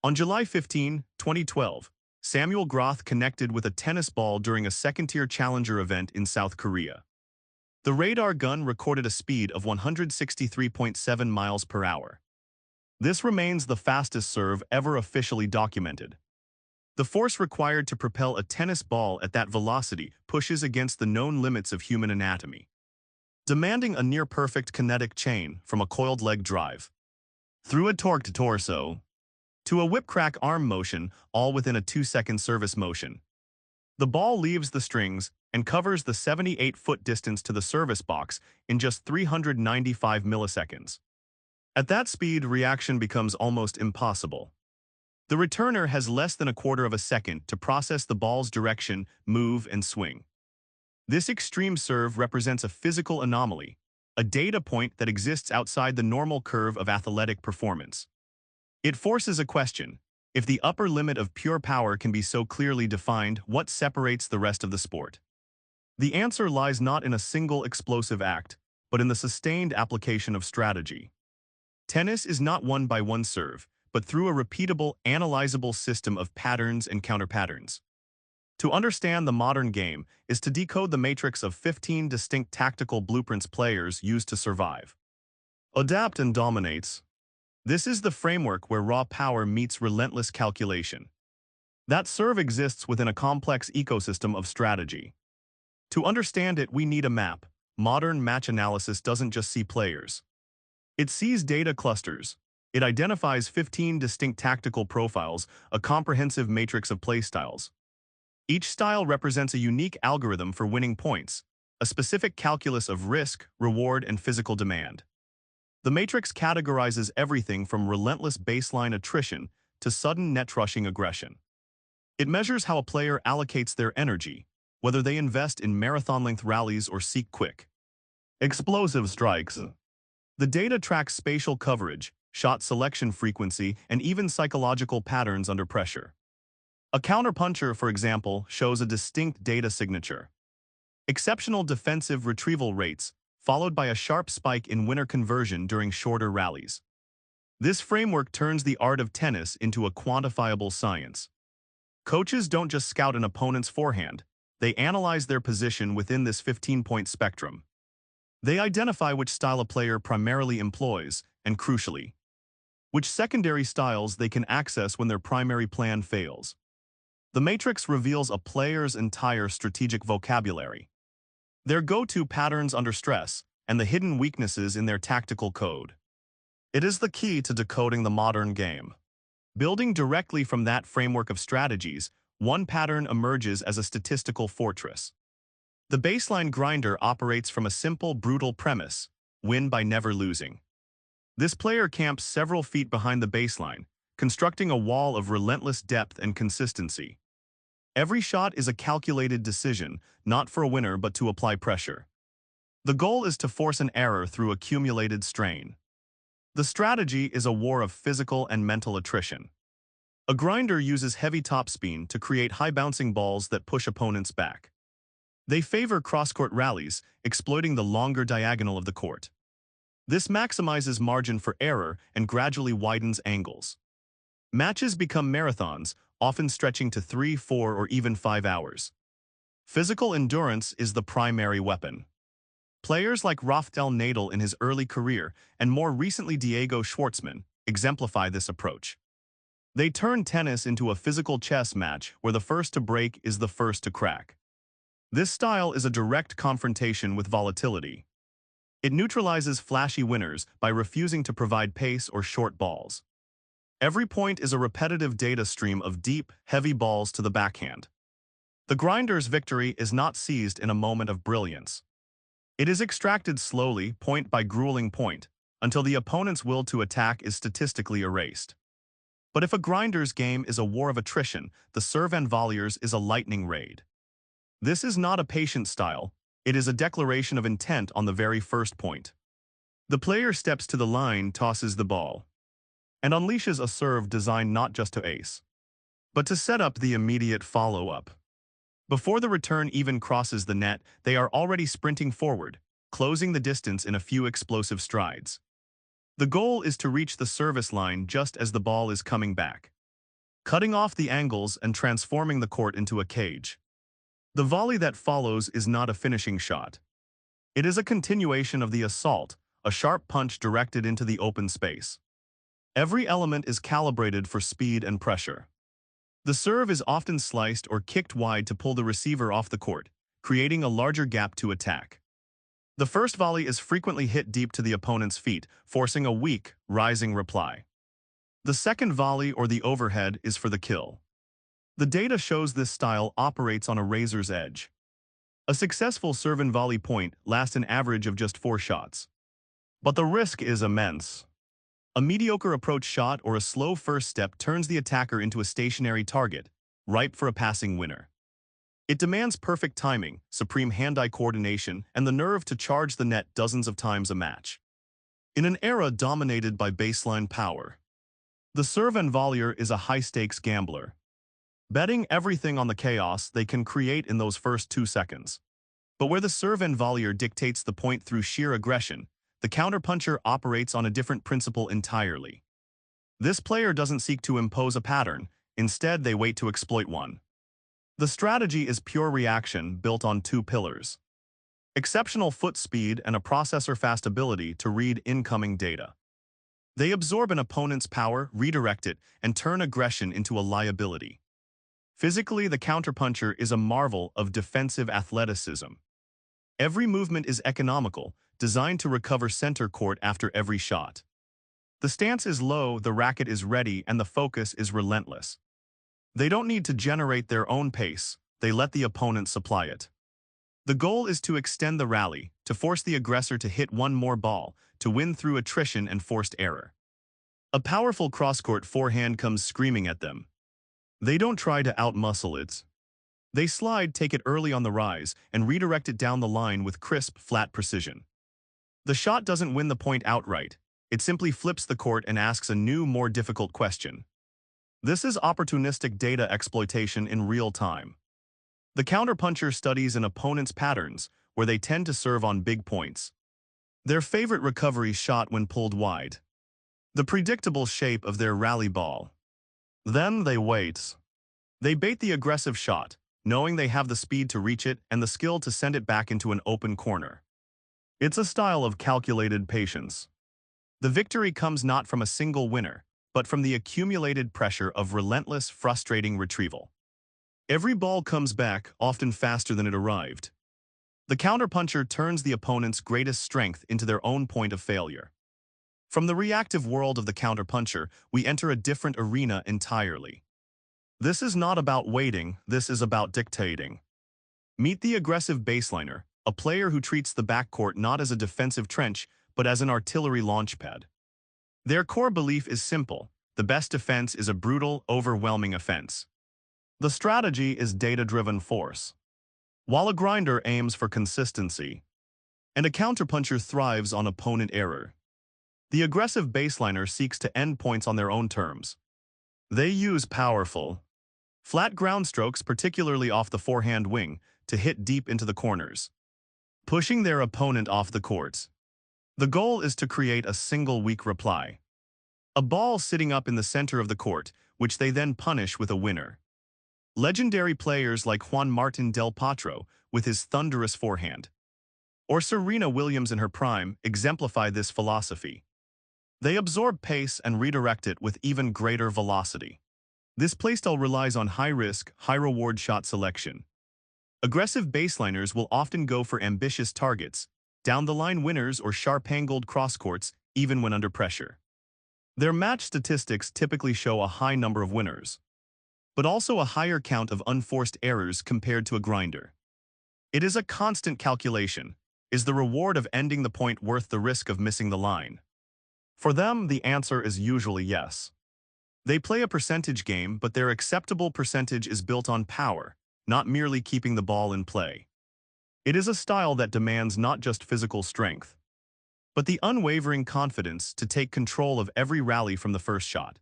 On July 15, 2012, Samuel Groth connected with a tennis ball during a second-tier challenger event in South Korea. The radar gun recorded a speed of 163.7 miles per hour. This remains the fastest serve ever officially documented. The force required to propel a tennis ball at that velocity pushes against the known limits of human anatomy, demanding a near-perfect kinetic chain from a coiled leg drive through a torqued torso to a whip-crack arm motion, all within a 2-second service motion. The ball leaves the strings and covers the 78-foot distance to the service box in just 395 milliseconds. At that speed, reaction becomes almost impossible. The returner has less than a quarter of a second to process the ball's direction, move, and swing. This extreme serve represents a physical anomaly, a data point that exists outside the normal curve of athletic performance. It forces a question. If the upper limit of pure power can be so clearly defined, what separates the rest of the sport? The answer lies not in a single explosive act, but in the sustained application of strategy. Tennis is not won by one serve, but through a repeatable, analyzable system of patterns and counterpatterns. To understand the modern game is to decode the matrix of 15 distinct tactical blueprints players use to survive, adapt, and dominate. This is the framework where raw power meets relentless calculation. That serve exists within a complex ecosystem of strategy. To understand it, we need a map. Modern match analysis doesn't just see players. It sees data clusters. It identifies 15 distinct tactical profiles, a comprehensive matrix of playstyles. Each style represents a unique algorithm for winning points, a specific calculus of risk, reward, and physical demand. The matrix categorizes everything from relentless baseline attrition to sudden net-rushing aggression. It measures how a player allocates their energy, whether they invest in marathon-length rallies or seek quick, explosive strikes. The data tracks spatial coverage, shot selection frequency, and even psychological patterns under pressure. A counterpuncher, for example, shows a distinct data signature: exceptional defensive retrieval rates, followed by a sharp spike in winner conversion during shorter rallies. This framework turns the art of tennis into a quantifiable science. Coaches don't just scout an opponent's forehand, they analyze their position within this 15-point spectrum. They identify which style a player primarily employs, and crucially, which secondary styles they can access when their primary plan fails. The matrix reveals a player's entire strategic vocabulary, their go-to patterns under stress, and the hidden weaknesses in their tactical code. It is the key to decoding the modern game. Building directly from that framework of strategies, one pattern emerges as a statistical fortress. The baseline grinder operates from a simple, brutal premise: win by never losing. This player camps several feet behind the baseline, constructing a wall of relentless depth and consistency. Every shot is a calculated decision, not for a winner but to apply pressure. The goal is to force an error through accumulated strain. The strategy is a war of physical and mental attrition. A grinder uses heavy topspin to create high-bouncing balls that push opponents back. They favor cross-court rallies, exploiting the longer diagonal of the court. This maximizes margin for error and gradually widens angles. Matches become marathons, often stretching to 3, 4, or even 5 hours. Physical endurance is the primary weapon. Players like Rafael Nadal in his early career, and more recently Diego Schwartzman, exemplify this approach. They turn tennis into a physical chess match where the first to break is the first to crack. This style is a direct confrontation with volatility. It neutralizes flashy winners by refusing to provide pace or short balls. Every point is a repetitive data stream of deep, heavy balls to the backhand. The grinder's victory is not seized in a moment of brilliance. It is extracted slowly, point by grueling point, until the opponent's will to attack is statistically erased. But if a grinder's game is a war of attrition, the serve and volleyers is a lightning raid. This is not a patient style, it is a declaration of intent on the very first point. The player steps to the line, tosses the ball, and unleashes a serve designed not just to ace, but to set up the immediate follow-up. Before the return even crosses the net, they are already sprinting forward, closing the distance in a few explosive strides. The goal is to reach the service line just as the ball is coming back. cutting off the angles and transforming the court into a cage. The volley that follows is not a finishing shot. It is a continuation of the assault, a sharp punch directed into the open space. Every element is calibrated for speed and pressure. The serve is often sliced or kicked wide to pull the receiver off the court, creating a larger gap to attack. The first volley is frequently hit deep to the opponent's feet, forcing a weak, rising reply. The second volley or the overhead is for the kill. The data shows this style operates on a razor's edge. A successful serve and volley point lasts an average of just 4 shots. But the risk is immense. A mediocre approach shot or a slow first step turns the attacker into a stationary target, ripe for a passing winner. It demands perfect timing, supreme hand-eye coordination, and the nerve to charge the net dozens of times a match. In an era dominated by baseline power, the serve and volleyer is a high-stakes gambler, betting everything on the chaos they can create in those first 2 seconds. But where the serve and volleyer dictates the point through sheer aggression, the counterpuncher operates on a different principle entirely. This player doesn't seek to impose a pattern, instead they wait to exploit one. The strategy is pure reaction built on 2 pillars: exceptional foot speed and a processor-fast ability to read incoming data. They absorb an opponent's power, redirect it, and turn aggression into a liability. Physically, the counterpuncher is a marvel of defensive athleticism. Every movement is economical, designed to recover center court after every shot. The stance is low, the racket is ready, and the focus is relentless. They don't need to generate their own pace, they let the opponent supply it. The goal is to extend the rally, to force the aggressor to hit one more ball, to win through attrition and forced error. A powerful cross-court forehand comes screaming at them. They don't try to outmuscle it. They slide, take it early on the rise, and redirect it down the line with crisp, flat precision. The shot doesn't win the point outright. It simply flips the court and asks a new, more difficult question. This is opportunistic data exploitation in real time. The counterpuncher studies an opponent's patterns, where they tend to serve on big points. Their favorite recovery shot when pulled wide. The predictable shape of their rally ball. Then they wait. They bait the aggressive shot, knowing they have the speed to reach it and the skill to send it back into an open corner. It's a style of calculated patience. The victory comes not from a single winner, but from the accumulated pressure of relentless, frustrating retrieval. Every ball comes back, often faster than it arrived. The counterpuncher turns the opponent's greatest strength into their own point of failure. From the reactive world of the counterpuncher, we enter a different arena entirely. This is not about waiting, this is about dictating. Meet the aggressive baseliner, a player who treats the backcourt not as a defensive trench, but as an artillery launchpad. Their core belief is simple: the best defense is a brutal, overwhelming offense. The strategy is data-driven force, while a grinder aims for consistency, and a counterpuncher thrives on opponent error. The aggressive baseliner seeks to end points on their own terms. They use powerful, flat ground strokes, particularly off the forehand wing, to hit deep into the corners, pushing their opponent off the court. The goal is to create a single weak reply, a ball sitting up in the center of the court, which they then punish with a winner. Legendary players like Juan Martín del Potro, with his thunderous forehand, or Serena Williams in her prime, exemplify this philosophy. They absorb pace and redirect it with even greater velocity. This playstyle relies on high-risk, high-reward shot selection. Aggressive baseliners will often go for ambitious targets, down-the-line winners or sharp-angled cross-courts, even when under pressure. Their match statistics typically show a high number of winners, but also a higher count of unforced errors compared to a grinder. It is a constant calculation. Is the reward of ending the point worth the risk of missing the line? For them, the answer is usually yes. They play a percentage game, but their acceptable percentage is built on power, not merely keeping the ball in play. It is a style that demands not just physical strength, but the unwavering confidence to take control of every rally from the first shot.